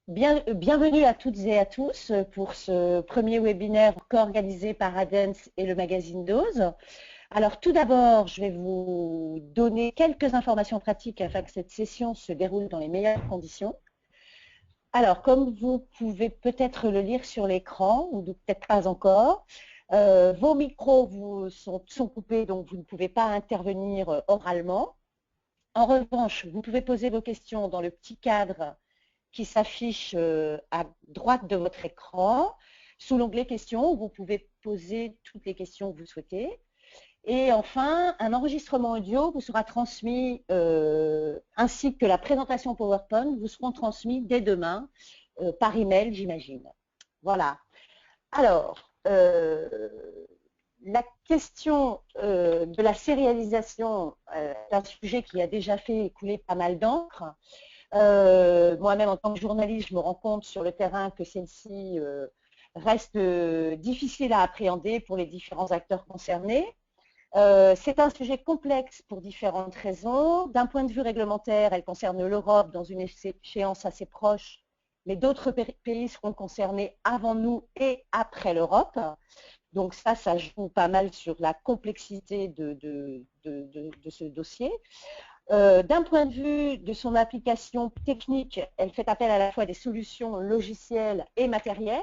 Bienvenue à toutes et à tous pour ce premier webinaire co-organisé par Adens et le magazine Dose. Alors tout d'abord, je vais vous donner quelques informations pratiques afin que cette session se déroule dans les meilleures conditions. Alors, comme vous pouvez peut-être le lire sur l'écran, ou peut-être pas encore, vos micros sont coupés, donc vous ne pouvez pas intervenir oralement. En revanche, vous pouvez poser vos questions dans le petit cadre qui s'affiche à droite de votre écran, sous l'onglet questions, où vous pouvez poser toutes les questions que vous souhaitez. Et enfin, un enregistrement audio vous sera transmis, ainsi que la présentation PowerPoint, vous seront transmis dès demain par email, j'imagine. Voilà. Alors, la question de la sérialisation est un sujet qui a déjà fait couler pas mal d'encre. Moi-même, en tant que journaliste, je me rends compte sur le terrain que celle-ci reste difficile à appréhender pour les différents acteurs concernés. C'est un sujet complexe pour différentes raisons. D'un point de vue réglementaire, elle concerne l'Europe dans une échéance assez proche, mais d'autres pays seront concernés avant nous et après l'Europe. Donc ça joue pas mal sur la complexité de ce dossier. D'un point de vue de son application technique, elle fait appel à la fois à des solutions logicielles et matérielles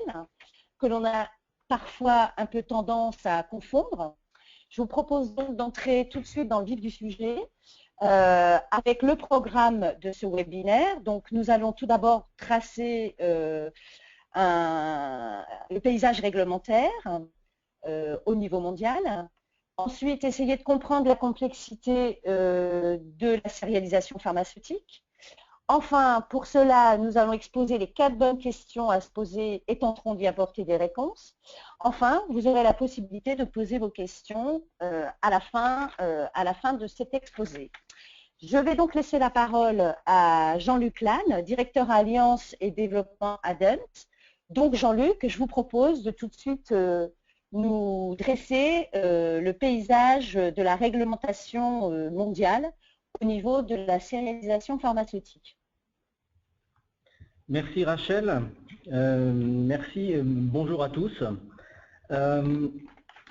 que l'on a parfois un peu tendance à confondre. Je vous propose donc d'entrer tout de suite dans le vif du sujet avec le programme de ce webinaire. Donc nous allons tout d'abord tracer le paysage réglementaire au niveau mondial. Ensuite, essayer de comprendre la complexité de la sérialisation pharmaceutique. Enfin, pour cela, nous allons exposer les 4 bonnes questions à se poser et tenterons d'y apporter des réponses. Enfin, vous aurez la possibilité de poser vos questions à la fin de cet exposé. Je vais donc laisser la parole à Jean-Luc Lannes, directeur Alliance et Développement Adens. Donc Jean-Luc, je vous propose de tout de suite nous dresser le paysage de la réglementation mondiale au niveau de la sérialisation pharmaceutique. Merci Rachel, merci, bonjour à tous.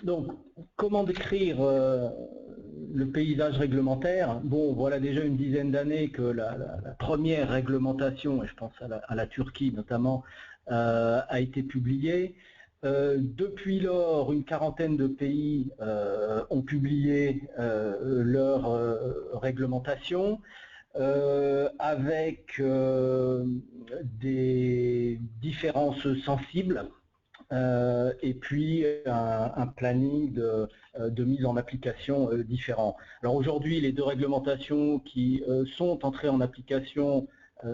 Donc, comment décrire le paysage réglementaire? Bon, voilà déjà une dizaine d'années que la première réglementation, et je pense à la Turquie notamment, a été publiée. Depuis lors, une quarantaine de pays ont publié leur réglementation. Avec des différences sensibles et puis un planning de mise en application différent. Alors aujourd'hui, les deux réglementations qui sont entrées en application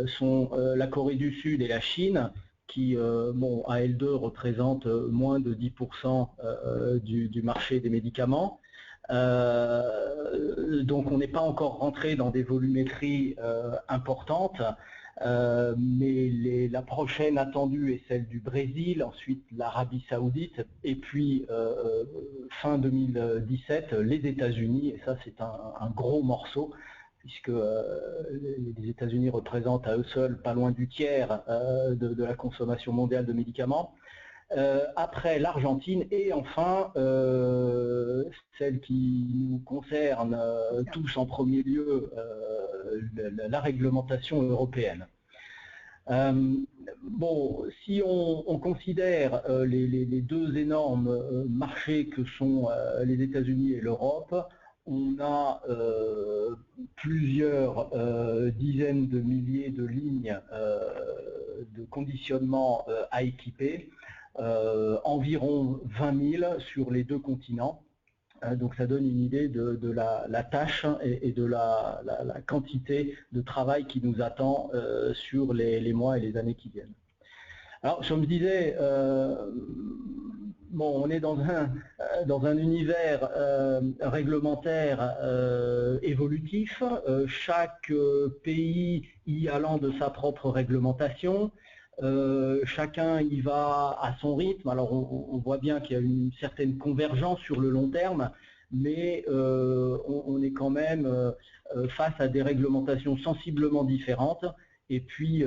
sont la Corée du Sud et la Chine, qui, bon, à L2 représente moins de 10% du marché des médicaments. Donc on n'est pas encore rentré dans des volumétries importantes, mais la prochaine attendue est celle du Brésil, ensuite l'Arabie Saoudite, et puis fin 2017 les États-Unis, et ça c'est un gros morceau, puisque les États-Unis représentent à eux seuls pas loin du tiers de la consommation mondiale de médicaments. Après l'Argentine et enfin celle qui nous concerne tous en premier lieu, la réglementation européenne. Bon, si on considère les deux énormes marchés que sont les États-Unis et l'Europe, on a plusieurs dizaines de milliers de lignes de conditionnement à équiper. Environ 20 000 sur les deux continents. Donc ça donne une idée de la tâche et de la quantité de travail qui nous attend sur les mois et les années qui viennent. Alors je me disais, bon, on est dans un univers réglementaire évolutif, chaque pays y allant de sa propre réglementation. Chacun y va à son rythme. Alors on voit bien qu'il y a une certaine convergence sur le long terme, mais on est quand même face à des réglementations sensiblement différentes et puis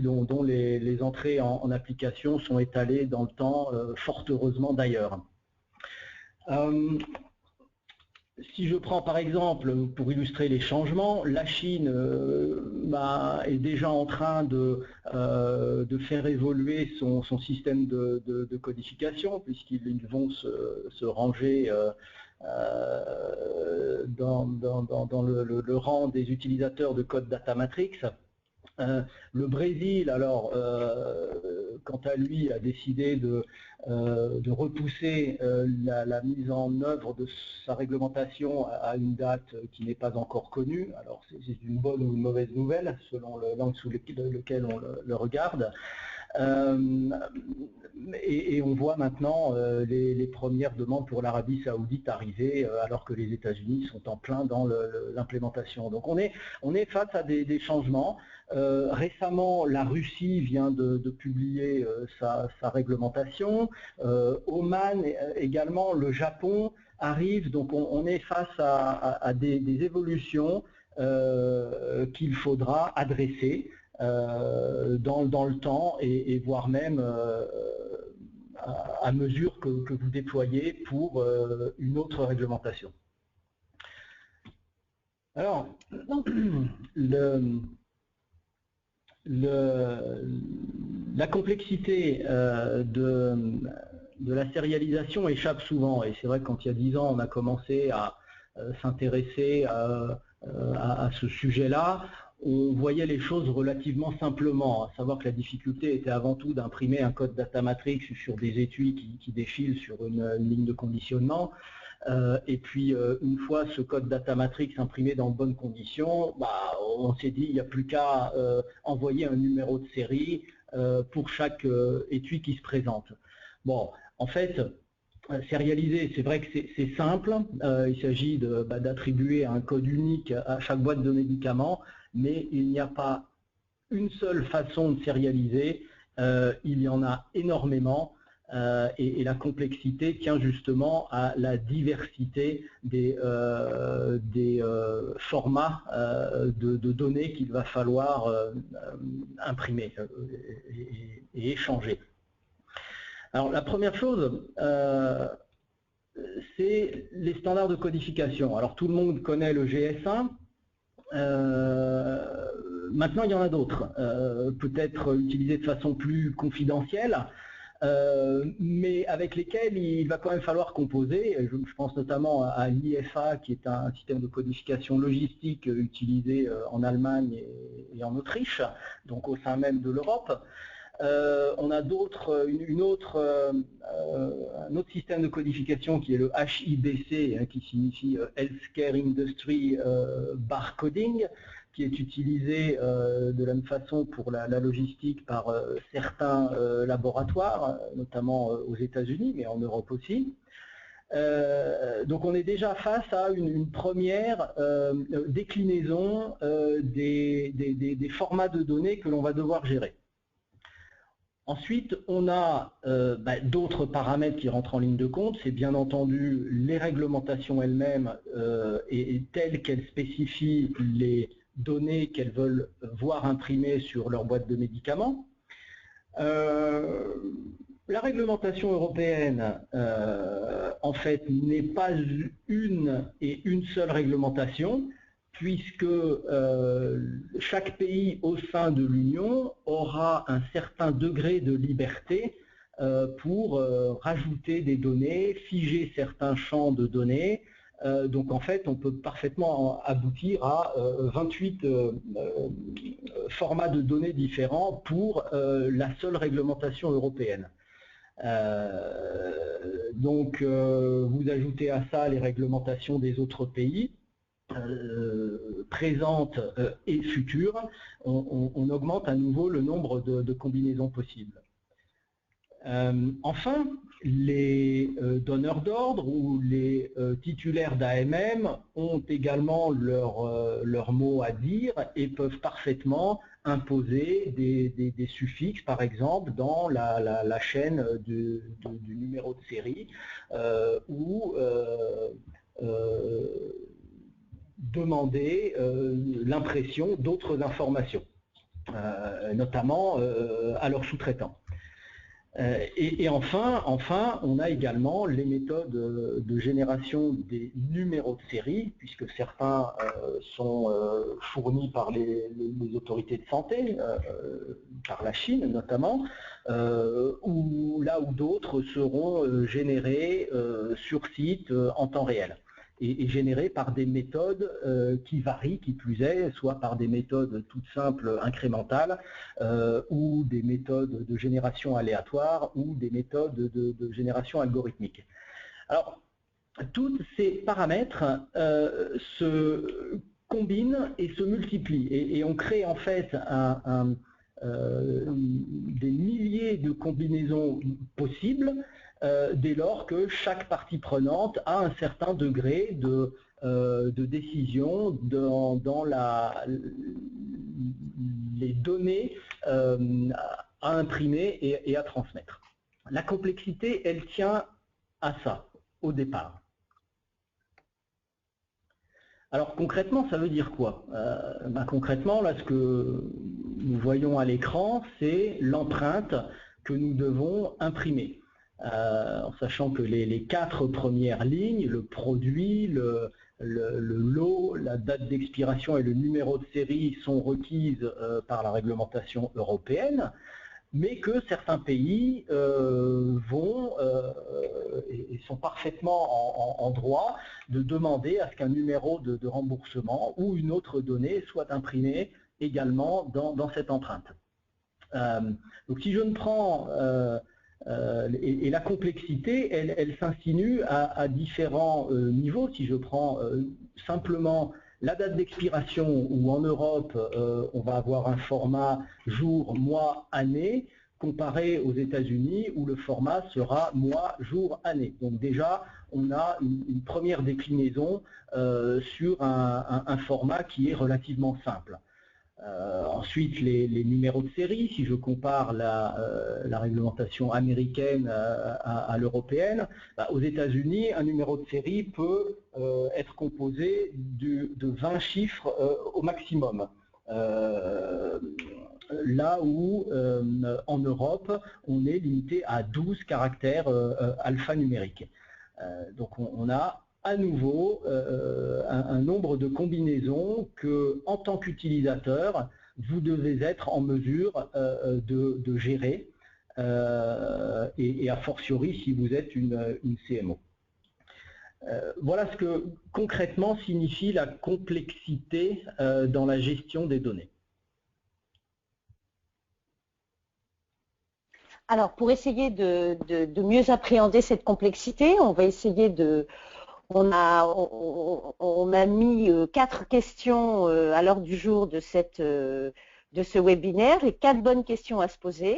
dont les entrées en application sont étalées dans le temps, fort heureusement d'ailleurs. Si je prends par exemple, pour illustrer les changements, la Chine est déjà en train de faire évoluer son système de codification, puisqu'ils vont se ranger dans le rang des utilisateurs de code data matrix. Le Brésil, alors, quant à lui, a décidé de repousser la mise en œuvre de sa réglementation à une date qui n'est pas encore connue. Alors, c'est une bonne ou une mauvaise nouvelle, selon l'angle sous lequel on le regarde. Et on voit maintenant les premières demandes pour l'Arabie Saoudite arriver, alors que les États-Unis sont en plein dans l'implémentation. Donc on est face à des changements. Récemment, la Russie vient de publier sa réglementation. Oman également, le Japon arrive. Donc on est face à des évolutions qu'il faudra adresser dans le temps et voire même à mesure que vous déployez pour une autre réglementation. Alors, la complexité de la sérialisation échappe souvent, et c'est vrai que quand il y a 10 ans on a commencé à s'intéresser à ce sujet-là, on voyait les choses relativement simplement, à savoir que la difficulté était avant tout d'imprimer un code data matrix sur des étuis qui défilent sur une ligne de conditionnement. Et puis, une fois ce code data matrix imprimé dans de bonnes conditions, on s'est dit il n'y a plus qu'à envoyer un numéro de série pour chaque étui qui se présente. Bon, en fait, sérialiser, c'est vrai que c'est simple. Il s'agit d'attribuer un code unique à chaque boîte de médicaments, mais il n'y a pas une seule façon de sérialiser. Il y en a énormément. Et la complexité tient justement à la diversité des formats de données qu'il va falloir imprimer et échanger. Alors la première chose, c'est les standards de codification. Alors tout le monde connaît le GS1. Maintenant il y en a d'autres, peut-être utilisés de façon plus confidentielle. Mais avec lesquels il va quand même falloir composer. Je pense notamment à l'IFA, qui est un système de codification logistique utilisé en Allemagne et en Autriche, donc au sein même de l'Europe. On a un autre système de codification qui est le HIBC, qui signifie Healthcare Industry Barcoding, qui est utilisé de la même façon pour la logistique par certains laboratoires, notamment aux États-Unis, mais en Europe aussi. Donc on est déjà face à une première déclinaison des formats de données que l'on va devoir gérer. Ensuite, on a d'autres paramètres qui rentrent en ligne de compte. C'est bien entendu les réglementations elles-mêmes et telles qu'elles spécifient les données qu'elles veulent voir imprimées sur leur boîte de médicaments. La réglementation européenne, en fait, n'est pas une seule réglementation, puisque chaque pays au sein de l'Union aura un certain degré de liberté pour rajouter des données, figer certains champs de données. Donc en fait, on peut parfaitement aboutir à 28 formats de données différents pour la seule réglementation européenne. Donc vous ajoutez à ça les réglementations des autres pays, présentes et futures, on augmente à nouveau le nombre de combinaisons possibles. Enfin, les donneurs d'ordre ou les titulaires d'AMM ont également leur mot à dire et peuvent parfaitement imposer des suffixes, par exemple, dans la chaîne du numéro de série ou demander l'impression d'autres informations. notamment à leurs sous-traitants. Et enfin, on a également les méthodes de génération des numéros de série, puisque certains sont fournis par les autorités de santé, par la Chine notamment, ou là où d'autres seront générés sur site en temps réel. Et générés par des méthodes qui varient, qui plus est, soit par des méthodes toutes simples incrémentales, ou des méthodes de génération aléatoire, ou des méthodes de génération algorithmique. Alors, tous ces paramètres se combinent et se multiplient, et on crée en fait des milliers de combinaisons possibles, dès lors que chaque partie prenante a un certain degré de décision dans les données à imprimer et à transmettre. La complexité, elle tient à ça, au départ. Alors concrètement, ça veut dire quoi? Concrètement, là, ce que nous voyons à l'écran, c'est l'empreinte que nous devons imprimer. En sachant que les 4 premières lignes, le produit, le lot, la date d'expiration et le numéro de série sont requises par la réglementation européenne, mais que certains pays et sont parfaitement en droit de demander à ce qu'un numéro de remboursement ou une autre donnée soit imprimée également dans cette empreinte. Donc si je ne prends... et la complexité, elle s'insinue à différents niveaux. Si je prends simplement la date d'expiration, où en Europe, on va avoir un format jour, mois, année, comparé aux États-Unis, où le format sera mois, jour, année. Donc déjà, on a une première déclinaison sur un format qui est relativement simple. Ensuite, les numéros de série, si je compare la réglementation américaine à l'européenne, aux États-Unis, un numéro de série peut être composé de 20 chiffres au maximum. Là où, en Europe, on est limité à 12 caractères alphanumériques. Donc on a à nouveau un nombre de combinaisons que, en tant qu'utilisateur, vous devez être en mesure de gérer, et a fortiori si vous êtes une CMO. Voilà ce que concrètement signifie la complexité dans la gestion des données. Alors, pour essayer de mieux appréhender cette complexité, on va essayer de... On a mis 4 questions à l'ordre du jour de ce webinaire et 4 bonnes questions à se poser.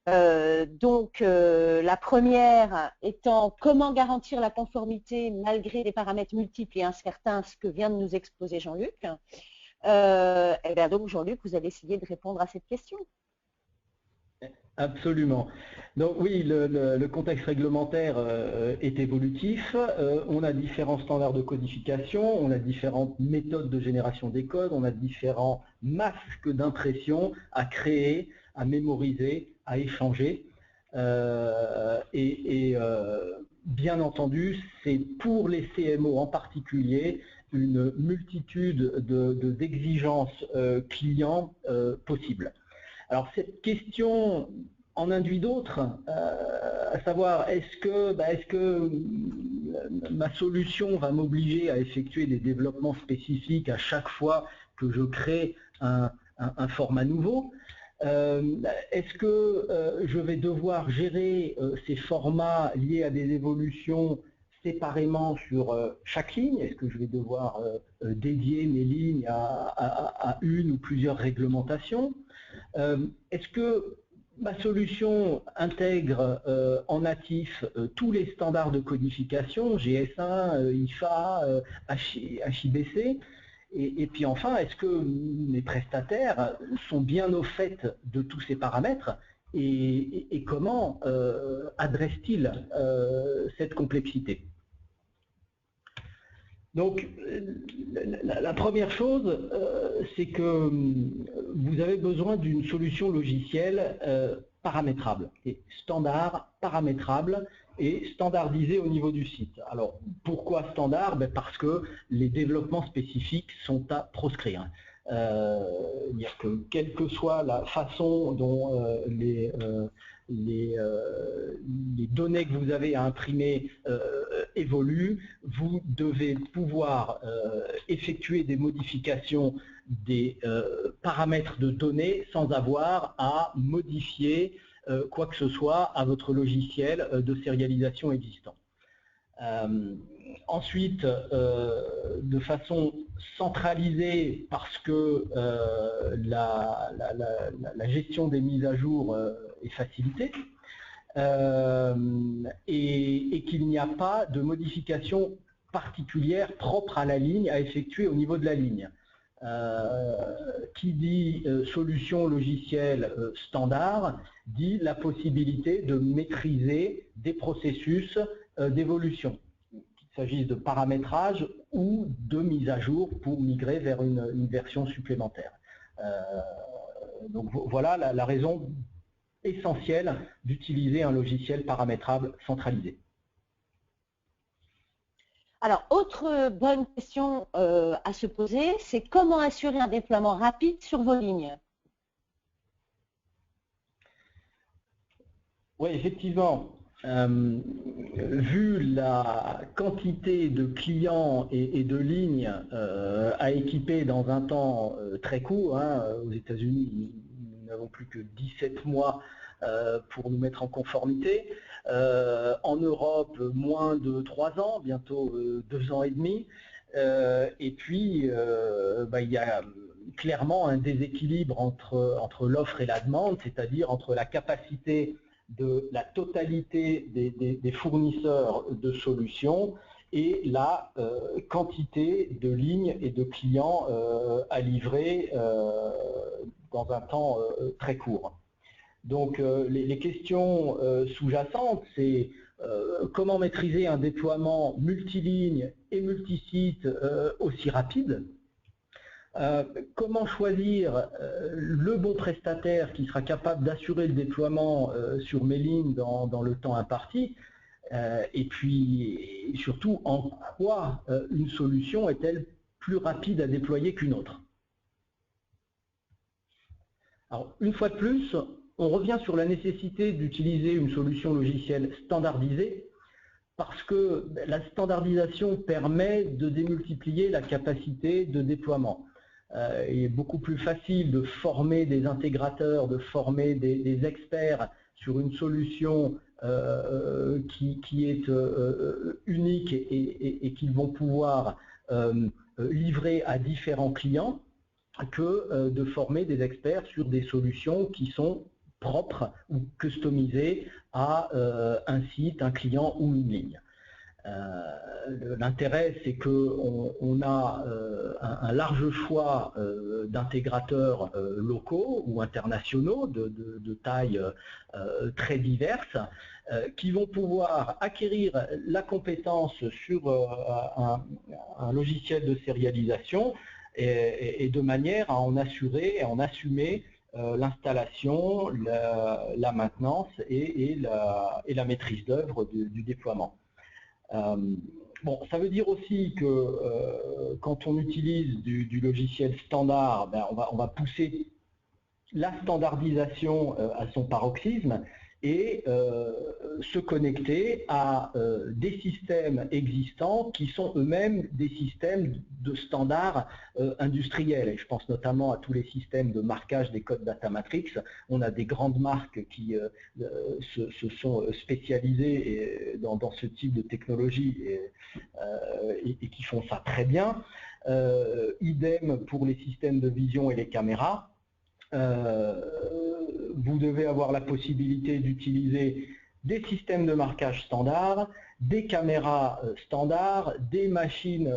Donc, la première étant comment garantir la conformité malgré des paramètres multiples et incertains, ce que vient de nous exposer Jean-Luc. Et bien donc, Jean-Luc, vous allez essayer de répondre à cette question. Absolument. Donc oui, le contexte réglementaire est évolutif. On a différents standards de codification, on a différentes méthodes de génération des codes, on a différents masques d'impression à créer, à mémoriser, à échanger. Bien entendu, c'est pour les CMO en particulier une multitude d'exigences clients possibles. Alors cette question en induit d'autres, à savoir est-ce que ma solution va m'obliger à effectuer des développements spécifiques à chaque fois que je crée un format nouveau? Est-ce que je vais devoir gérer ces formats liés à des évolutions séparément sur chaque ligne? Est-ce que je vais devoir dédier mes lignes à une ou plusieurs réglementations? Est-ce que ma solution intègre en natif tous les standards de codification, GS1, IFA, HIBC? Et puis enfin, est-ce que mes prestataires sont bien au fait de tous ces paramètres et comment adressent-ils cette complexité? Donc, la première chose, c'est que vous avez besoin d'une solution logicielle paramétrable, et standard, paramétrable et standardisée au niveau du site. Alors, pourquoi standard? Parce que les développements spécifiques sont à proscrire. C'est-à-dire que quelle que soit la façon dont les données que vous avez à imprimer évoluent, vous devez pouvoir effectuer des modifications des paramètres de données sans avoir à modifier quoi que ce soit à votre logiciel de sérialisation existant. Ensuite, de façon centralisée, parce que la gestion des mises à jour est facilitée, et qu'il n'y a pas de modification particulière propre à la ligne à effectuer au niveau de la ligne. Qui dit solution logicielle standard dit la possibilité de maîtriser des processus d'évolution, qu'il s'agisse de paramétrage ou de mise à jour pour migrer vers une version supplémentaire. Donc voilà la raison essentielle d'utiliser un logiciel paramétrable centralisé. Alors, autre bonne question à se poser, c'est comment assurer un déploiement rapide sur vos lignes? Oui, effectivement. Vu la quantité de clients et de lignes à équiper dans un temps très court, hein, aux États-Unis, nous n'avons plus que 17 mois pour nous mettre en conformité. En Europe, moins de 3 ans, bientôt 2 ans et demi. Et puis, il y a clairement un déséquilibre entre l'offre et la demande, c'est-à-dire entre la capacité de la totalité des fournisseurs de solutions et la quantité de lignes et de clients à livrer dans un temps très court. Donc les questions sous-jacentes, c'est comment maîtriser un déploiement multiligne et multisite aussi rapide. Comment choisir le bon prestataire qui sera capable d'assurer le déploiement sur mes lignes dans le temps imparti, et puis surtout en quoi une solution est-elle plus rapide à déployer qu'une autre. Alors une fois de plus, on revient sur la nécessité d'utiliser une solution logicielle standardisée parce que la standardisation permet de démultiplier la capacité de déploiement. Il est beaucoup plus facile de former des intégrateurs, de former des experts sur une solution qui est unique et qu'ils vont pouvoir livrer à différents clients que de former des experts sur des solutions qui sont propres ou customisées à un site, un client ou une ligne. L'intérêt, c'est qu'on a un large choix d'intégrateurs locaux ou internationaux de tailles très diverses qui vont pouvoir acquérir la compétence sur un logiciel de sérialisation et de manière à en assurer et en assumer l'installation, la maintenance et la maîtrise d'œuvre du déploiement. Bon, ça veut dire aussi que quand on utilise du logiciel standard, on va pousser la standardisation à son paroxysme et se connecter à des systèmes existants qui sont eux-mêmes des systèmes de standards industriels. Et je pense notamment à tous les systèmes de marquage des codes data matrix. On a des grandes marques qui se sont spécialisées dans ce type de technologie et qui font ça très bien. Idem pour les systèmes de vision et les caméras. Vous devez avoir la possibilité d'utiliser des systèmes de marquage standards, des caméras standards, des machines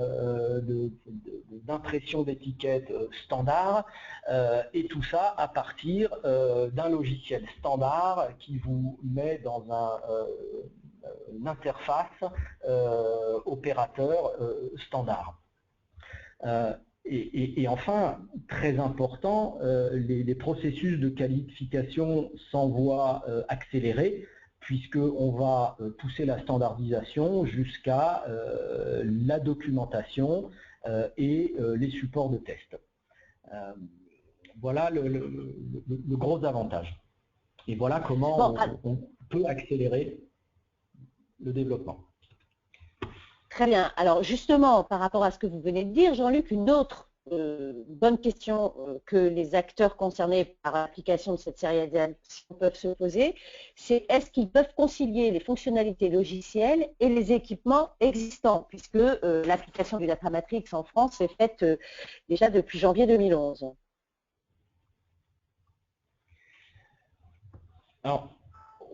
d'impression d'étiquettes standards, et tout ça à partir d'un logiciel standard qui vous met dans interface opérateur standard. Et enfin, très important, les processus de qualification s'envoient accélérés, puisqu'on va pousser la standardisation jusqu'à la documentation et les supports de test. Voilà le gros avantage. Et voilà comment on peut accélérer le développement. Très bien. Alors justement, par rapport à ce que vous venez de dire, Jean-Luc, une autre bonne question que les acteurs concernés par l'application de cette sérialisation peuvent se poser, c'est est-ce qu'ils peuvent concilier les fonctionnalités logicielles et les équipements existants, puisque l'application du Data Matrix en France est faite déjà depuis janvier 2011. Alors,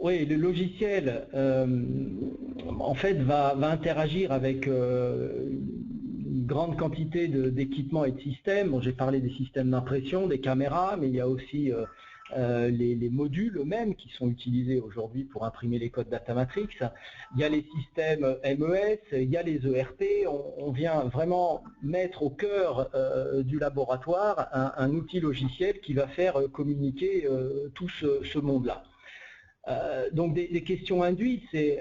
oui, le logiciel, en fait, va interagir avec une grande quantité d'équipements et de systèmes. Bon, j'ai parlé des systèmes d'impression, des caméras, mais il y a aussi les modules eux-mêmes qui sont utilisés aujourd'hui pour imprimer les codes Data Matrix. Il y a les systèmes MES, il y a les ERP. On vient vraiment mettre au cœur du laboratoire un outil logiciel qui va faire communiquer tout ce monde-là. Donc des questions induites, c'est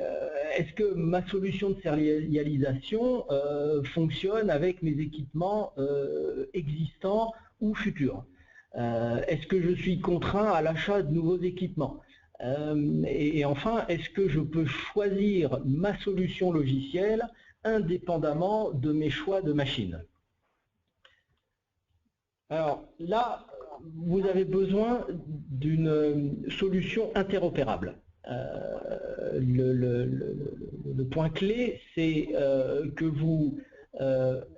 est-ce que ma solution de sérialisation fonctionne avec mes équipements existants ou futurs? Est-ce que je suis contraint à l'achat de nouveaux équipements? Et enfin, est-ce que je peux choisir ma solution logicielle indépendamment de mes choix de machine? Alors là, vous avez besoin d'une solution interopérable. Le point clé, c'est que vous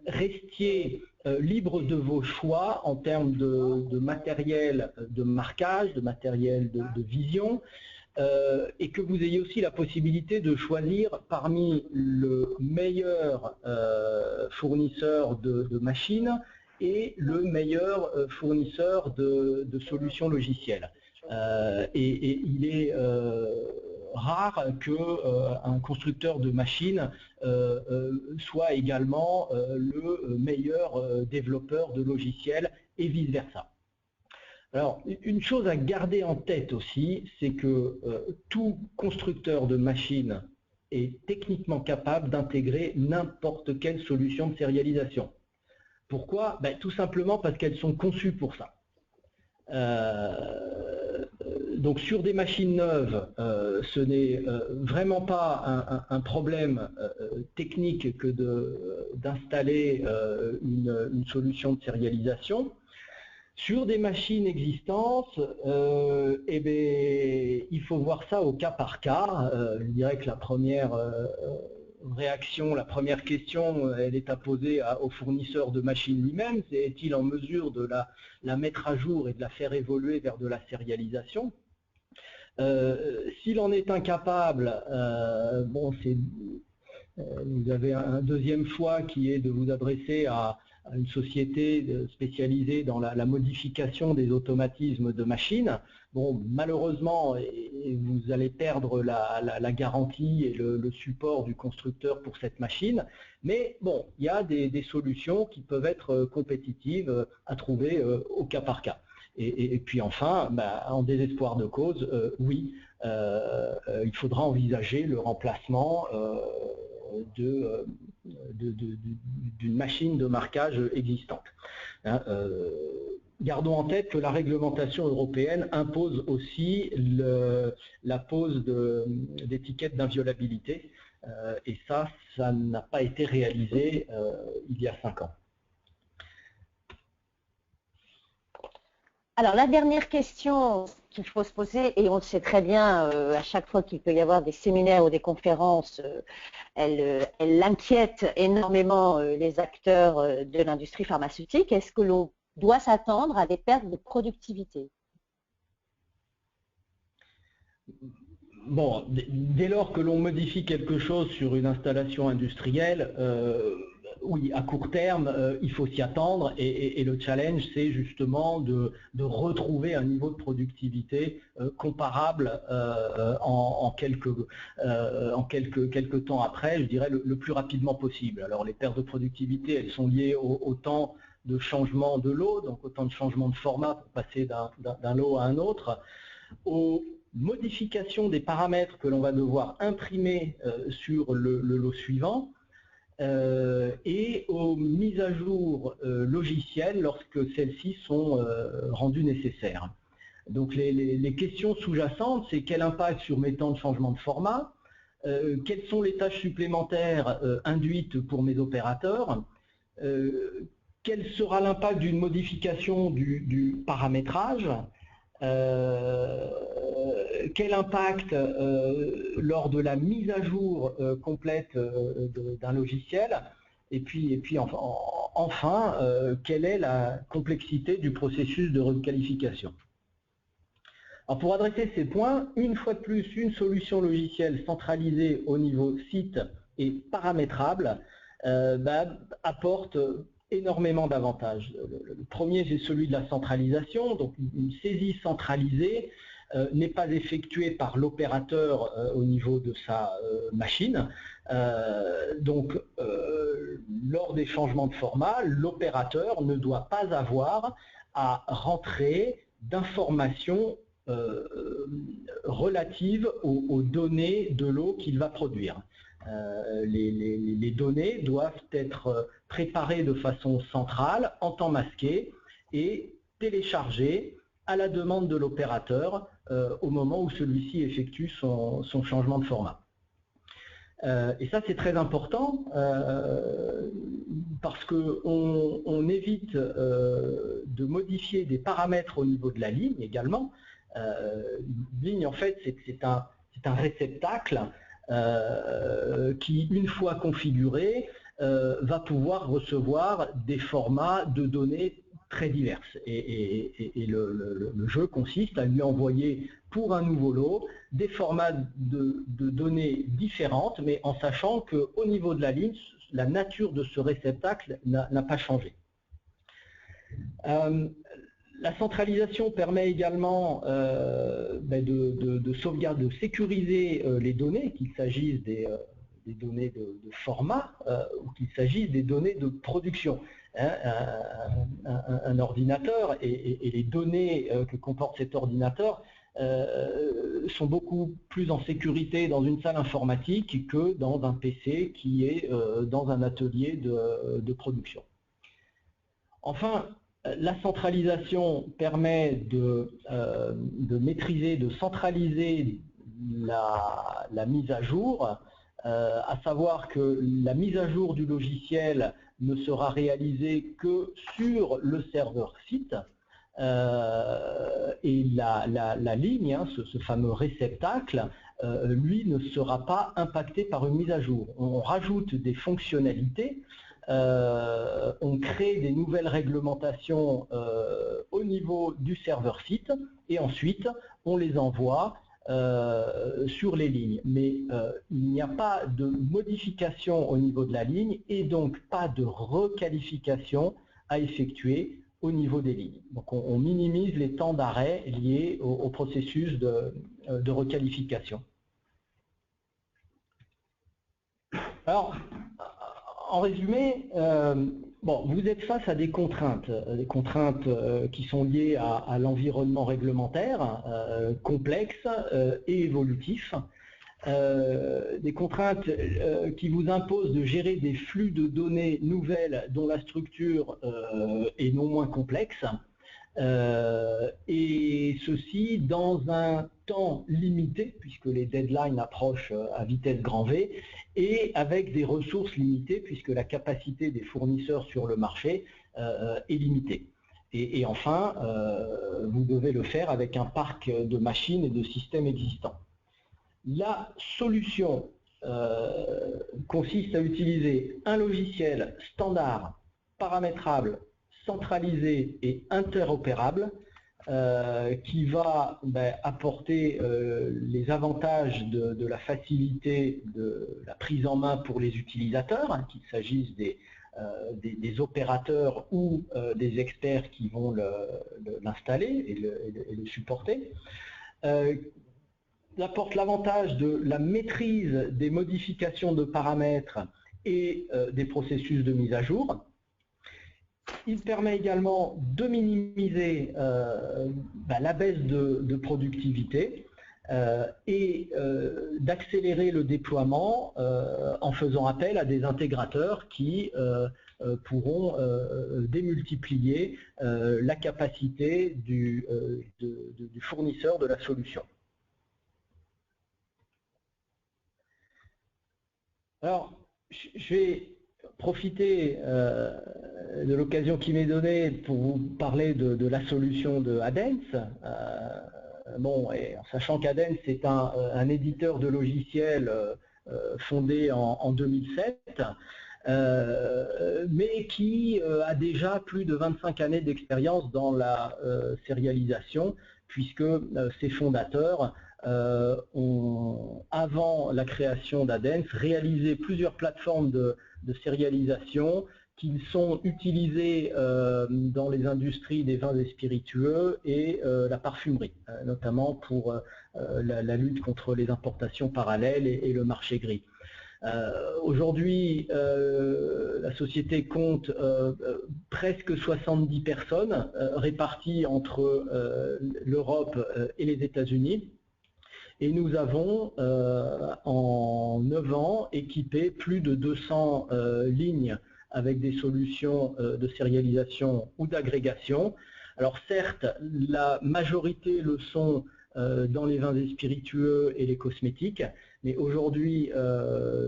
restiez libre de vos choix en termes de matériel de marquage, de matériel de vision, et que vous ayez aussi la possibilité de choisir parmi le meilleur fournisseur de machines et le meilleur fournisseur de solutions logicielles. Et il est rare qu'un constructeur de machines soit également le meilleur développeur de logiciels et vice-versa. Alors, une chose à garder en tête aussi, c'est que tout constructeur de machines est techniquement capable d'intégrer n'importe quelle solution de sérialisation. Pourquoi? Ben, tout simplement parce qu'elles sont conçues pour ça. Donc sur des machines neuves, ce n'est vraiment pas un problème technique que d'installer une solution de sérialisation. Sur des machines existantes, eh bien, il faut voir ça au cas par cas. Je dirais que la première réaction, la première question, elle est à poser au fournisseur de machines lui-même. Est-il en mesure de la mettre à jour et de la faire évoluer vers de la sérialisation? S'il en est incapable, bon, vous avez un deuxième choix qui est de vous adresser à une société spécialisée dans la modification des automatismes de machines. Bon, malheureusement, vous allez perdre la garantie et le support du constructeur pour cette machine, mais bon, il y a des solutions qui peuvent être compétitives à trouver au cas par cas. Et puis enfin, bah, en désespoir de cause, oui, il faudra envisager le remplacement d'une machine de marquage existante. Hein, gardons en tête que la réglementation européenne impose aussi la pose d'étiquettes d'inviolabilité, et ça n'a pas été réalisé il y a 5 ans. Alors, la dernière question qu'il faut se poser, et on le sait très bien, à chaque fois qu'il peut y avoir des séminaires ou des conférences, elle inquiète énormément les acteurs de l'industrie pharmaceutique. Est-ce que l'on doit s'attendre à des pertes de productivité? Bon, dès lors que l'on modifie quelque chose sur une installation industrielle, oui, à court terme, il faut s'y attendre et le challenge, c'est justement de retrouver un niveau de productivité comparable en quelques temps après, je dirais le plus rapidement possible. Alors les pertes de productivité, elles sont liées au temps de changement de lot, donc au temps de changement de format pour passer d'un lot à un autre, aux modifications des paramètres que l'on va devoir imprimer sur le lot suivant, et aux mises à jour logicielles lorsque celles-ci sont rendues nécessaires. Donc les questions sous-jacentes, c'est quel impact sur mes temps de changement de format, quelles sont les tâches supplémentaires induites pour mes opérateurs, quel sera l'impact d'une modification du paramétrage, quel impact lors de la mise à jour complète d'un logiciel, et puis enfin quelle est la complexité du processus de requalification. Alors pour adresser ces points, une fois de plus, une solution logicielle centralisée au niveau site et paramétrable apporte énormément d'avantages. Le premier, c'est celui de la centralisation. Donc une saisie centralisée n'est pas effectuée par l'opérateur au niveau de sa machine. Lors des changements de format, l'opérateur ne doit pas avoir à rentrer d'informations relatives aux données de l'eau qu'il va produire. Les données doivent être préparées de façon centrale, en temps masqué, et téléchargées à la demande de l'opérateur au moment où celui-ci effectue son changement de format. Et ça, c'est très important parce qu'on évite de modifier des paramètres au niveau de la ligne également. Une ligne, en fait, c'est un réceptacle qui, une fois configuré, va pouvoir recevoir des formats de données très diverses. Et le jeu consiste à lui envoyer pour un nouveau lot des formats de données différentes, mais en sachant qu'au niveau de la ligne, la nature de ce réceptacle n'a pas changé. La centralisation permet également de sauvegarder, de sécuriser les données, qu'il s'agisse des données de format ou qu'il s'agisse des données de production. Un ordinateur et les données que comporte cet ordinateur sont beaucoup plus en sécurité dans une salle informatique que dans un PC qui est dans un atelier de production. Enfin, la centralisation permet de maîtriser, de centraliser la mise à jour, à savoir que la mise à jour du logiciel ne sera réalisée que sur le serveur site, et la ligne, ce fameux réceptacle, lui ne sera pas impacté par une mise à jour. On rajoute des fonctionnalités, on crée des nouvelles réglementations au niveau du serveur site et ensuite on les envoie sur les lignes. Mais il n'y a pas de modification au niveau de la ligne et donc pas de requalification à effectuer au niveau des lignes. Donc on minimise les temps d'arrêt liés au processus de requalification. Alors, en résumé, vous êtes face à des contraintes qui sont liées à l'environnement réglementaire complexe et évolutif, des contraintes qui vous imposent de gérer des flux de données nouvelles dont la structure est non moins complexe, et ceci dans un temps limité, puisque les deadlines approchent à vitesse grand V, et avec des ressources limitées, puisque la capacité des fournisseurs sur le marché est limitée. Et enfin, vous devez le faire avec un parc de machines et de systèmes existants. La solution consiste à utiliser un logiciel standard, paramétrable, centralisé et interopérable qui va apporter les avantages de la facilité de la prise en main pour les utilisateurs, qu'il s'agisse des opérateurs ou des experts qui vont l'installer et le supporter. Il apporte l'avantage de la maîtrise des modifications de paramètres et des processus de mise à jour. Il permet également de minimiser la baisse de productivité et d'accélérer le déploiement en faisant appel à des intégrateurs qui pourront démultiplier la capacité du fournisseur de la solution. Alors, je vais profiter de l'occasion qui m'est donnée pour vous parler de la solution de Adence. Bon, et en sachant qu'Adence est un éditeur de logiciels fondé en 2007, mais qui a déjà plus de 25 années d'expérience dans la sérialisation, puisque ses fondateurs ont, avant la création d'Adence, réalisé plusieurs plateformes de sérialisation qui sont utilisées dans les industries des vins et spiritueux et la parfumerie, notamment pour la lutte contre les importations parallèles et le marché gris. Aujourd'hui, la société compte presque 70 personnes réparties entre l'Europe et les États-Unis. Et nous avons, en 9 ans, équipé plus de 200 lignes avec des solutions de sérialisation ou d'agrégation. Alors certes, la majorité le sont dans les vins et spiritueux et les cosmétiques, mais aujourd'hui,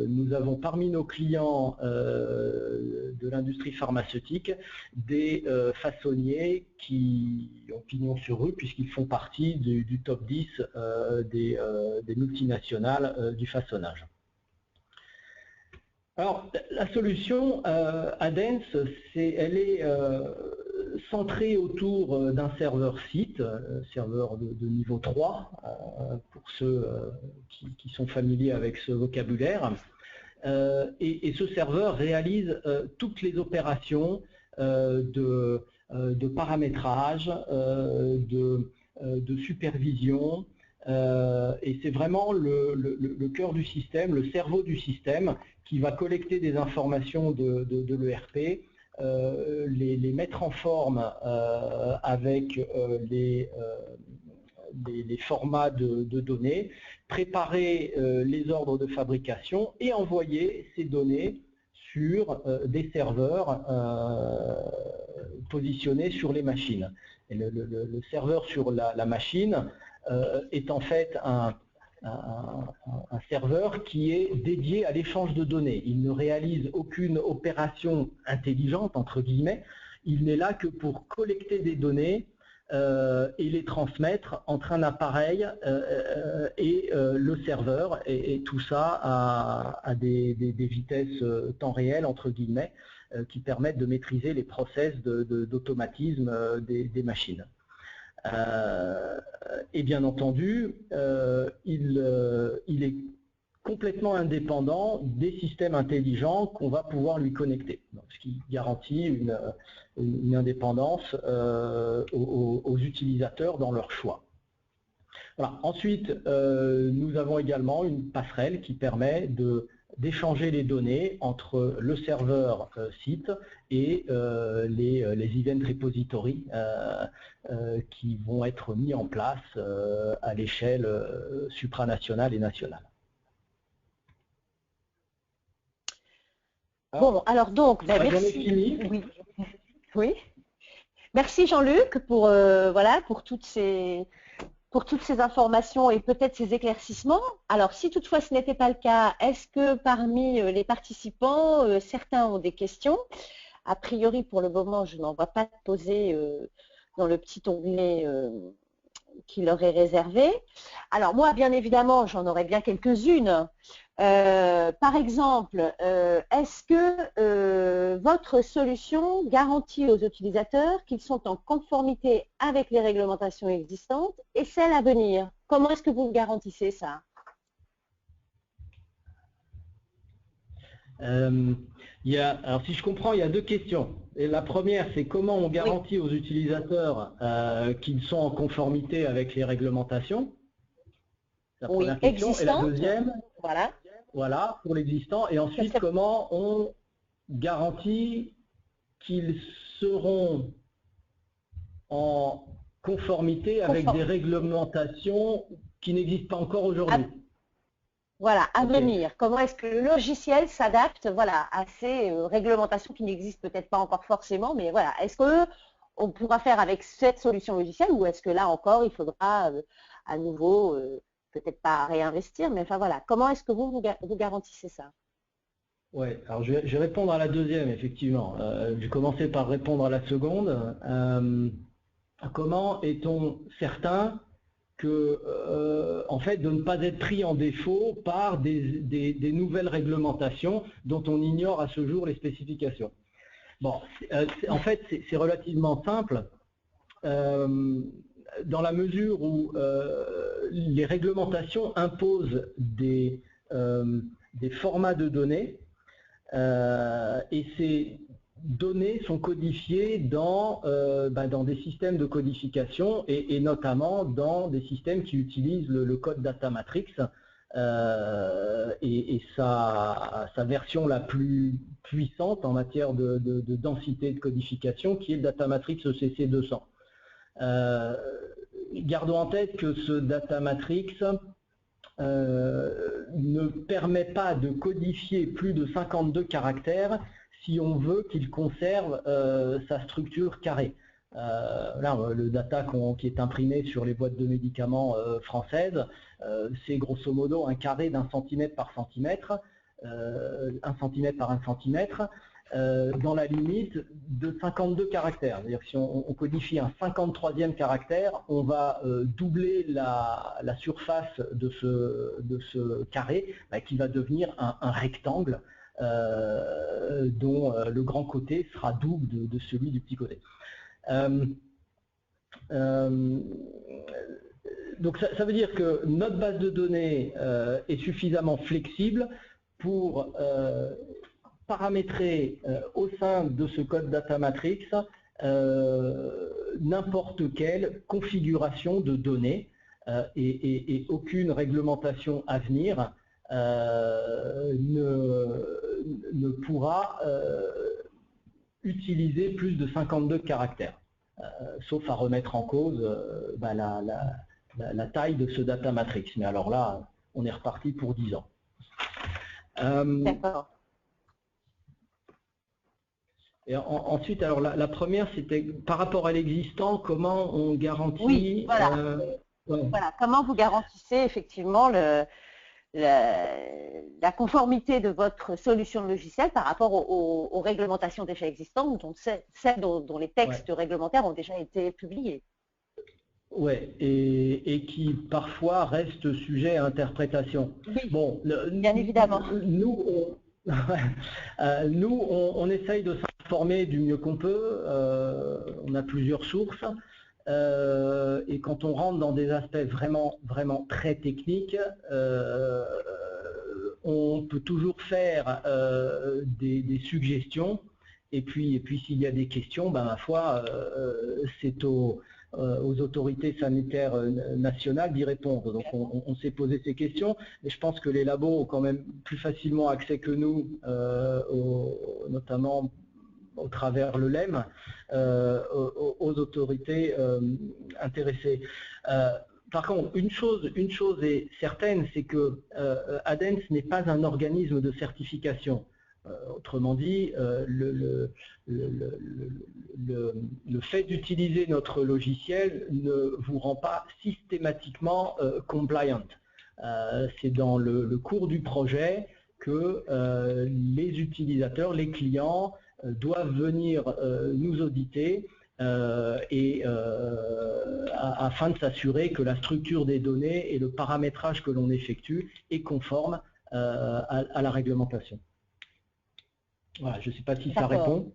nous avons parmi nos clients de l'industrie pharmaceutique des façonniers qui ont pignon sur rue puisqu'ils font partie du top 10 des multinationales du façonnage. Alors, la solution Adence, elle est centrée autour d'un serveur site, serveur de niveau 3, pour ceux qui sont familiers avec ce vocabulaire. Et ce serveur réalise toutes les opérations de paramétrage, de supervision, et c'est vraiment le cœur du système, le cerveau du système qui va collecter des informations de l'ERP, les mettre en forme avec les formats de données, préparer les ordres de fabrication et envoyer ces données sur des serveurs positionnés sur les machines. Et le serveur sur la machine est en fait un serveur qui est dédié à l'échange de données. Il ne réalise aucune opération intelligente, entre guillemets. Il n'est là que pour collecter des données et les transmettre entre un appareil et le serveur, et tout ça à des vitesses temps réel, entre guillemets, qui permettent de maîtriser les process d'automatisme des machines. Et bien entendu, il est complètement indépendant des systèmes intelligents qu'on va pouvoir lui connecter, donc, ce qui garantit une indépendance aux utilisateurs dans leur choix. Voilà. Ensuite, nous avons également une passerelle qui permet d'échanger les données entre le serveur site et les event repositories qui vont être mis en place à l'échelle supranationale et nationale. Bon, alors donc, merci. Oui. Oui. Merci Jean-Luc pour, voilà, pour toutes ces informations et peut-être ces éclaircissements. Alors, si toutefois ce n'était pas le cas, est-ce que parmi les participants, certains ont des questions? A priori, pour le moment, je n'en vois pas poser dans le petit onglet qui leur est réservé. Alors, moi, bien évidemment, j'en aurais bien quelques-unes. Par exemple, est-ce que votre solution garantit aux utilisateurs qu'ils sont en conformité avec les réglementations existantes et celles à venir? Comment est-ce que vous garantissez ça? Alors si je comprends, il y a deux questions. Et la première, c'est comment on garantit aux utilisateurs qu'ils sont en conformité avec les réglementations. C'est la première question. Et la deuxième, voilà, pour l'existant. Et ensuite, comment on garantit qu'ils seront en conformité avec des réglementations qui n'existent pas encore aujourd'hui. Voilà, à venir. Comment est-ce que le logiciel s'adapte, voilà, à ces réglementations qui n'existent peut-être pas encore forcément, mais voilà. Est-ce qu'on pourra faire avec cette solution logicielle ou est-ce que là encore, il faudra à nouveau, peut-être pas réinvestir, mais enfin voilà. Comment est-ce que vous garantissez ça? Oui, alors je vais répondre à la deuxième, effectivement. Je vais commencer par répondre à la seconde. Comment est-on certain que, en fait, de ne pas être pris en défaut par des nouvelles réglementations dont on ignore à ce jour les spécifications? Bon, en fait, c'est relativement simple, dans la mesure où les réglementations imposent des formats de données, et ces données sont codifiées dans des systèmes de codification et notamment dans des systèmes qui utilisent le code data matrix et sa version la plus puissante en matière de densité de codification qui est le data matrix ECC 200. Gardons en tête que ce data matrix ne permet pas de codifier plus de 52 caractères si on veut qu'il conserve sa structure carrée. Là, le data qui est imprimé sur les boîtes de médicaments françaises, c'est grosso modo un carré d'1 centimètre par centimètre, 1 centimètre par 1 centimètre, dans la limite de 52 caractères. C'est-à-dire que si on codifie un 53e caractère, on va doubler la surface de ce carré qui va devenir un rectangle dont le grand côté sera double de celui du petit côté. Donc ça veut dire que notre base de données est suffisamment flexible pour paramétrer au sein de ce code data matrix n'importe quelle configuration de données et aucune réglementation à venir ne pourra utiliser plus de 52 caractères, sauf à remettre en cause la taille de ce data matrix. Mais alors là, on est reparti pour 10 ans. D'accord. Et ensuite, alors la première, c'était par rapport à l'existant, comment on garantit… Oui, voilà. Voilà. Comment vous garantissez effectivement la conformité de votre solution logicielle par rapport aux réglementations déjà existantes, celles dont les textes réglementaires ont déjà été publiés. Oui, et qui parfois restent sujets à interprétation. Oui, bon, bien évidemment. Nous, on essaye de s'informer du mieux qu'on peut. On a plusieurs sources. Et quand on rentre dans des aspects vraiment très techniques, on peut toujours faire des suggestions. Et puis s'il y a des questions, ma foi, c'est aux autorités sanitaires nationales d'y répondre. Donc on s'est posé ces questions, et je pense que les labos ont quand même plus facilement accès que nous, notamment au travers le LEM, aux autorités intéressées. Par contre, une chose est certaine, c'est que ADENS n'est pas un organisme de certification. Autrement dit, le fait d'utiliser notre logiciel ne vous rend pas systématiquement compliant. C'est dans le cours du projet que les utilisateurs, les clients, doivent venir nous auditer afin de s'assurer que la structure des données et le paramétrage que l'on effectue est conforme à la réglementation. Voilà, je ne sais pas si ça répond.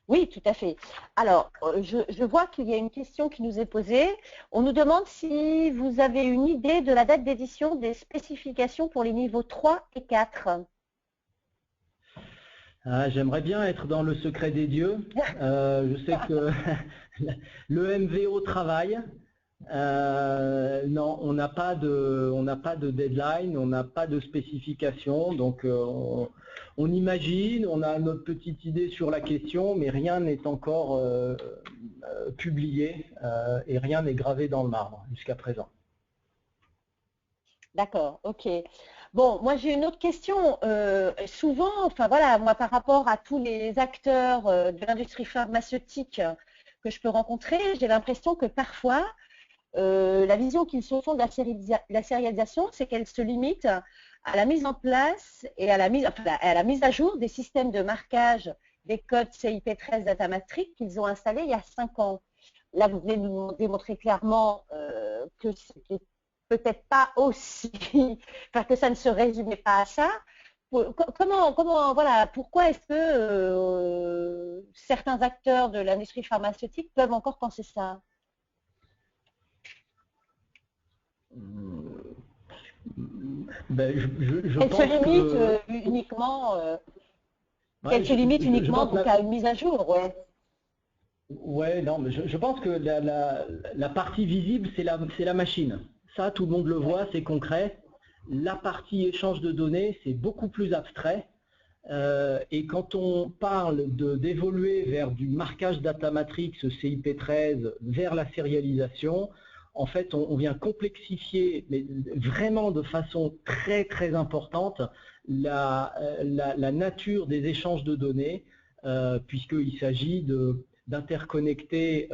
Oui, tout à fait. Alors, je vois qu'il y a une question qui nous est posée. On nous demande si vous avez une idée de la date d'édition des spécifications pour les niveaux 3 et 4. Ah, j'aimerais bien être dans le secret des dieux. Je sais que le MVO travaille. Non, on n'a pas de deadline, on n'a pas de spécification, donc on imagine, on a notre petite idée sur la question, mais rien n'est encore publié et rien n'est gravé dans le marbre jusqu'à présent. D'accord, ok. Bon, moi j'ai une autre question. Souvent, enfin voilà, moi par rapport à tous les acteurs de l'industrie pharmaceutique que je peux rencontrer, j'ai l'impression que parfois, la vision qu'ils se font de la sérialisation, c'est qu'elle se limite à la mise en place et enfin, à la mise à jour des systèmes de marquage des codes CIP13 Data Matrix qu'ils ont installés il y a 5 ans. Là, vous venez de nous démontrer clairement que c'était peut-être pas aussi, enfin, que ça ne se résumait pas à ça. Voilà, pourquoi est-ce que certains acteurs de l'industrie pharmaceutique peuvent encore penser ça? Ben, je Elle se pense limite que uniquement, ouais, qu'elle se limite je uniquement pense donc à une mise à jour, ouais. ouais, non, mais je pense que la partie visible, c'est la machine. Ça, tout le monde le voit, c'est concret. La partie échange de données, c'est beaucoup plus abstrait. Et quand on parle d'évoluer vers du marquage data matrix CIP13 vers la sérialisation, en fait, on vient complexifier, mais vraiment de façon très très importante, la nature des échanges de données, puisqu'il s'agit d'interconnecter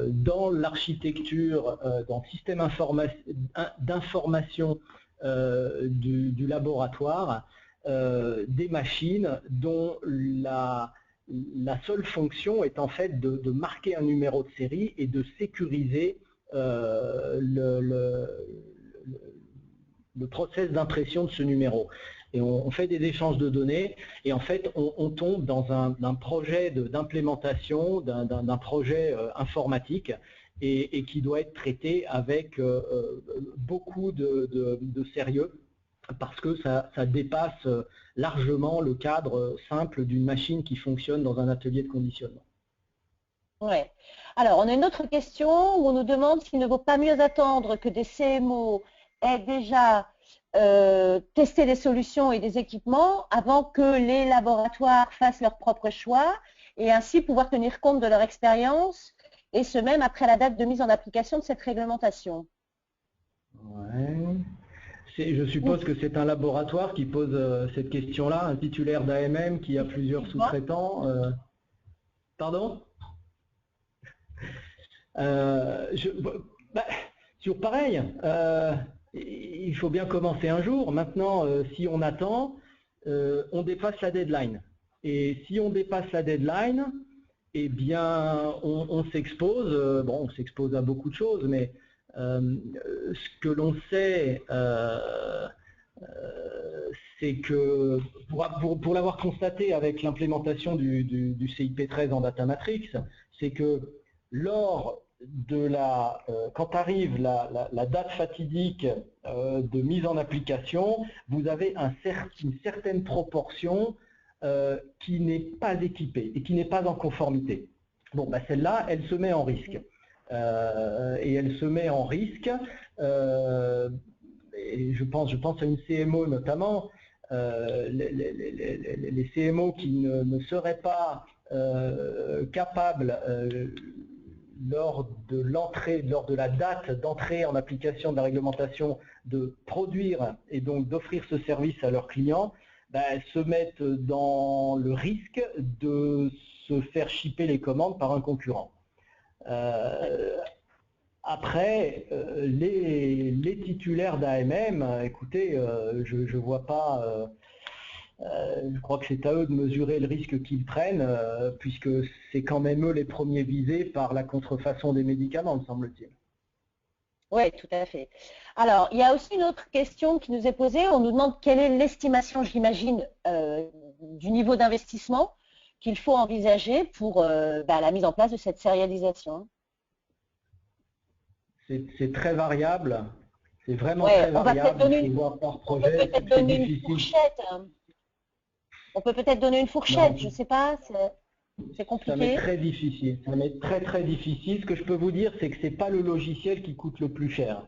dans l'architecture, dans le système d'information du laboratoire, des machines dont la seule fonction est en fait de marquer un numéro de série et de sécuriser le process d'impression de ce numéro. Et on fait des échanges de données et en fait on tombe dans un projet d'implémentation, d'un projet informatique et qui doit être traité avec beaucoup de sérieux parce que ça dépasse largement le cadre simple d'une machine qui fonctionne dans un atelier de conditionnement. Ouais. Alors, on a une autre question où on nous demande s'il ne vaut pas mieux attendre que des CMO aient déjà testé des solutions et des équipements avant que les laboratoires fassent leurs propres choix et ainsi pouvoir tenir compte de leur expérience et ce même après la date de mise en application de cette réglementation. Ouais. Je suppose que c'est un laboratoire qui pose cette question-là, un titulaire d'AMM qui a plusieurs sous-traitants. Pardon ? Toujours pareil, il faut bien commencer un jour. Maintenant, si on attend, on dépasse la deadline. Et si on dépasse la deadline, eh bien, on s'expose. Bon, on s'expose à beaucoup de choses, mais ce que l'on sait, c'est que, pour l'avoir constaté avec l'implémentation du CIP13 en data matrix, c'est que quand arrive la date fatidique de mise en application, vous avez une certaine proportion qui n'est pas équipée et qui n'est pas en conformité. Bon, bah celle-là, elle se met en risque. Et elle se met en risque, et je pense à une CMO notamment, les CMO qui ne seraient pas capables lors de la date d'entrée en application de la réglementation de produire et donc d'offrir ce service à leurs clients, se mettent dans le risque de se faire shipper les commandes par un concurrent. Après, les titulaires d'AMM, écoutez, je vois pas, je crois que c'est à eux de mesurer le risque qu'ils prennent, puisque c'est quand même eux les premiers visés par la contrefaçon des médicaments, me semble-t-il. Oui, tout à fait. Alors, il y a aussi une autre question qui nous est posée. On nous demande quelle est l'estimation, j'imagine, du niveau d'investissement qu'il faut envisager pour la mise en place de cette sérialisation. C'est très variable. C'est vraiment très variable. On va peut-être donner une fourchette. On peut peut-être donner une fourchette, je ne sais pas, c'est Ça m'est compliqué. très difficile. Ça m'est très très difficile. Ce que je peux vous dire, c'est que c'est pas le logiciel qui coûte le plus cher.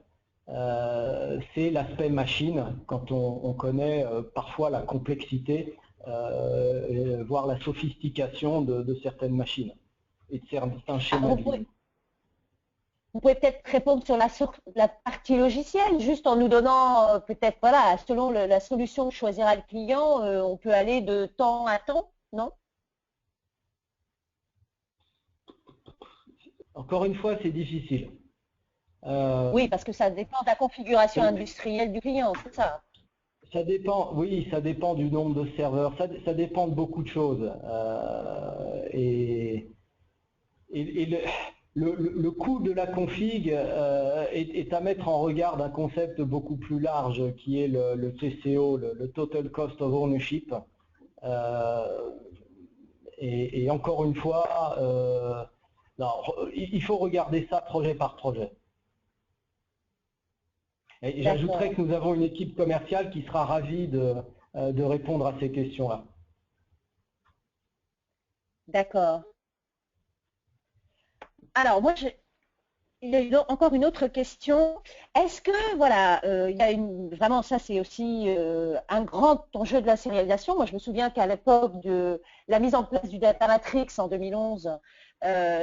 C'est l'aspect machine, quand on connaît parfois la complexité, voire la sophistication de certaines machines et de certains schémas de ligne. Vous pouvez peut-être répondre sur la partie logicielle, juste en nous donnant peut-être, voilà, selon la solution que choisira le client, on peut aller de temps à temps, non? Encore une fois, c'est difficile. Oui, parce que ça dépend de la configuration industrielle du client, c'est ça. Ça dépend, oui, ça dépend du nombre de serveurs, ça dépend de beaucoup de choses. Et le coût de la config est à mettre en regard d'un concept beaucoup plus large qui est le TCO, le Total Cost of Ownership. Et encore une fois, non, il faut regarder ça projet par projet. Et j'ajouterais que nous avons une équipe commerciale qui sera ravie de répondre à ces questions-là. D'accord. Alors, moi, il y a encore une autre question. Est-ce que, voilà, il y a vraiment, ça c'est aussi un grand enjeu de la sérialisation. Moi, je me souviens qu'à l'époque de la mise en place du Data Matrix en 2011,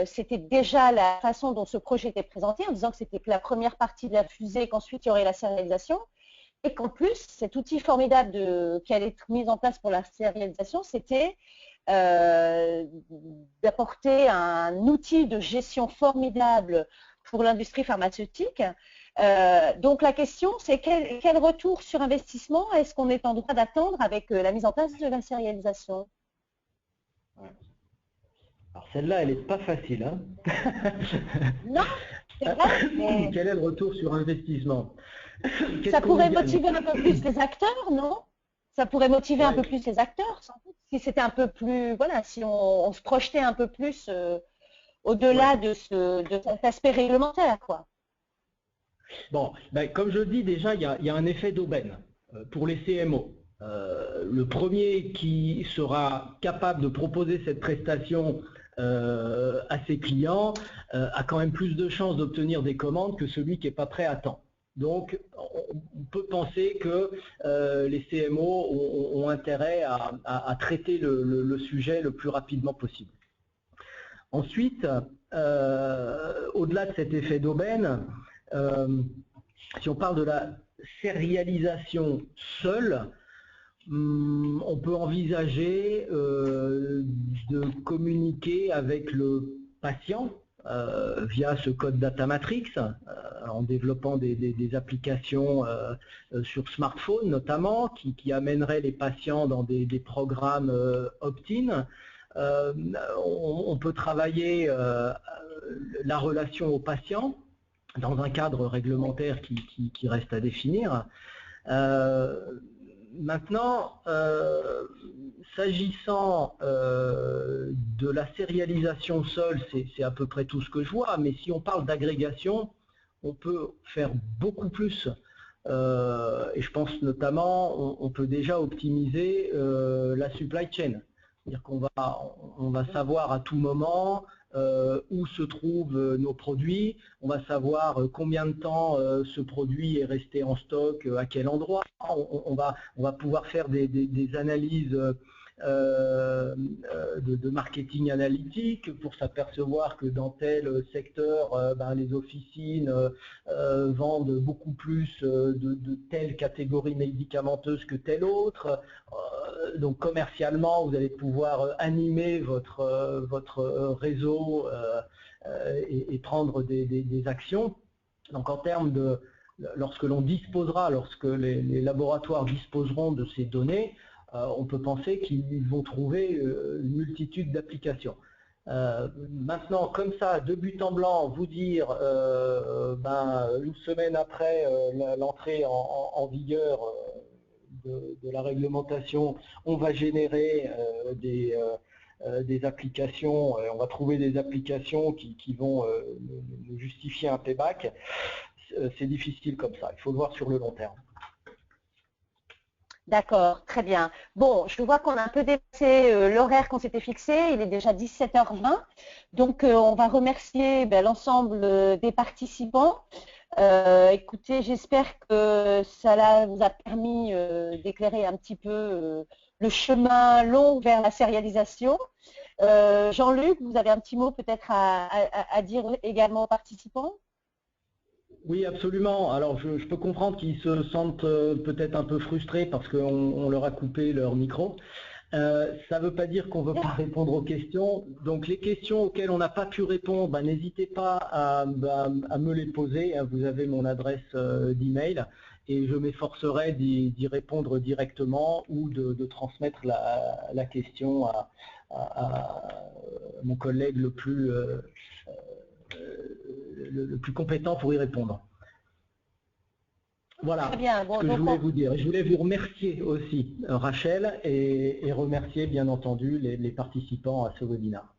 c'était déjà la façon dont ce projet était présenté, en disant que c'était que la première partie de la fusée, qu'ensuite il y aurait la sérialisation, et qu'en plus, cet outil formidable qui allait être mis en place pour la sérialisation, c'était d'apporter un outil de gestion formidable pour l'industrie pharmaceutique. Donc la question, c'est quel retour sur investissement est-ce qu'on est en droit d'attendre avec la mise en place de la sérialisation? Alors celle-là, elle n'est pas facile. Hein. Non, c'est vrai. Mais quel est le retour sur investissement? ça pourrait motiver un peu plus les acteurs, non? Ça pourrait motiver un peu plus les acteurs, sans doute, si c'était un peu plus, voilà, si on se projetait un peu plus au-delà de cet aspect réglementaire, quoi. Bon, ben, comme je le dis déjà, il y a un effet d'aubaine pour les CMO. Le premier qui sera capable de proposer cette prestation à ses clients a quand même plus de chances d'obtenir des commandes que celui qui n'est pas prêt à temps. Donc, on peut penser que les CMO ont intérêt à traiter le sujet le plus rapidement possible. Ensuite, au-delà de cet effet d'aubaine, si on parle de la sérialisation seule, on peut envisager de communiquer avec le patient via ce code Data Matrix, en développant des applications sur smartphone notamment, qui amèneraient les patients dans des programmes opt-in. On peut travailler la relation au patient dans un cadre réglementaire qui reste à définir. Maintenant, s'agissant de la sérialisation seule, c'est à peu près tout ce que je vois, mais si on parle d'agrégation, on peut faire beaucoup plus. Et je pense notamment, on peut déjà optimiser la supply chain. C'est-à-dire qu'on va savoir à tout moment où se trouvent nos produits, on va savoir combien de temps ce produit est resté en stock, à quel endroit. On va pouvoir faire des analyses de marketing analytique pour s'apercevoir que dans tel secteur, les officines vendent beaucoup plus de telle catégorie médicamenteuse que telle autre. Donc commercialement, vous allez pouvoir animer votre réseau et prendre des actions. Donc en termes de, lorsque les laboratoires disposeront de ces données, on peut penser qu'ils vont trouver une multitude d'applications. Maintenant, comme ça, de but en blanc, vous dire, une semaine après l'entrée en vigueur de la réglementation, on va générer des applications, on va trouver des applications qui vont nous justifier un payback. C'est difficile comme ça, il faut le voir sur le long terme. D'accord, très bien. Bon, je vois qu'on a un peu dépassé l'horaire qu'on s'était fixé, il est déjà 17h20. Donc, on va remercier l'ensemble des participants. Écoutez, j'espère que cela vous a permis d'éclairer un petit peu le chemin long vers la sérialisation. Jean-Luc, vous avez un petit mot peut-être à dire également aux participants? Oui, absolument. Alors, je peux comprendre qu'ils se sentent peut-être un peu frustrés parce qu'on leur a coupé leur micro. Ça ne veut pas dire qu'on ne veut pas répondre aux questions. Donc, les questions auxquelles on n'a pas pu répondre, n'hésitez pas à me les poser. Vous avez mon adresse d'email et je m'efforcerai d'y répondre directement ou de transmettre la question à mon collègue le plus compétent pour y répondre. Voilà Très bien. ce Bon, que je donc voulais vous dire. Je voulais vous remercier aussi, Rachel, et remercier bien entendu les participants à ce webinaire.